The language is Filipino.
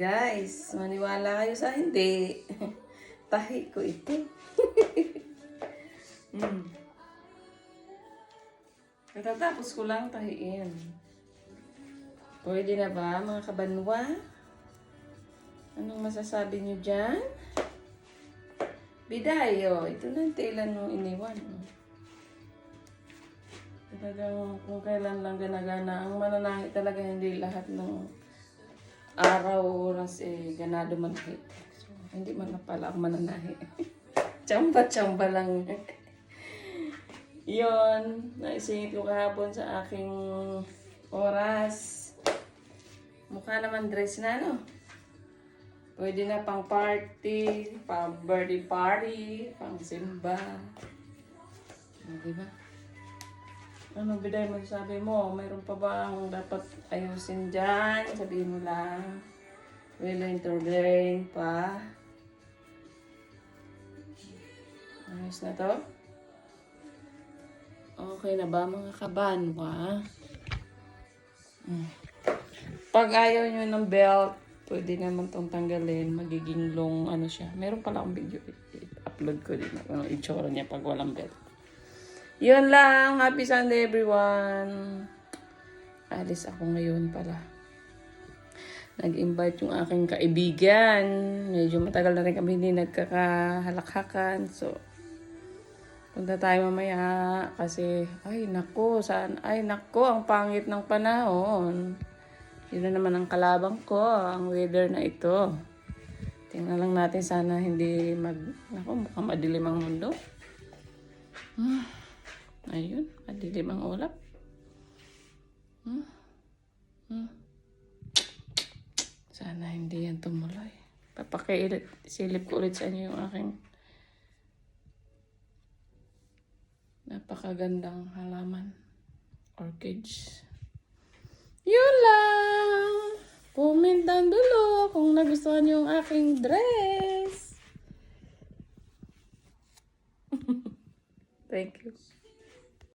Guys, maniwala kayo sa hindi. Tahi ko ito. Katatapos ko lang tahiin. Pwede na ba mga kabanwa? Anong masasabi nyo dyan? Bidayo, ito na yung tela nung iniwan. Talagang kung kailan lang ganagana. Ang mananahi talaga hindi lahat ng araw oras ganado manahit. So, hindi man na pala ang mananahi. Tsamba-tsamba lang. Yun, naisingit ko kahapon sa aking oras. Mukha naman dress na, no? Pwede na pang party, pang birthday party, pang simba. Diba? Ano, Biday, masasabi mo? Mayroon pa ba ang dapat ayusin dyan? Sabihin mo lang. Willing to learn pa. Ayos na to? Okay na ba mga kabanwa? Pag ayaw nyo ng belt, pwede naman itong tanggalin. Magiging long ano siya. Meron pala akong video. I-upload ko din. Ano itsura niya pag walang belt. Yun lang. Happy Sunday everyone. Alis ako ngayon pala. Nag-invite yung aking kaibigan. Medyo matagal na rin kami hindi nagkakahalakhakan. So, punta tayo mamaya. Kasi, ay nako, ang pangit ng panahon. Yun na naman ang kalabang ko, ang weather na ito. Tingnan lang natin sana hindi mukhang madilim ang mundo. Ayun, madilim ang ulap. Sana hindi yan tumuloy. Silip ko ulit sa inyo yung aking napakagandang halaman. Orchids. Yun lang. Comment down below kung nagustuhan nyo yung aking dress. Thank you.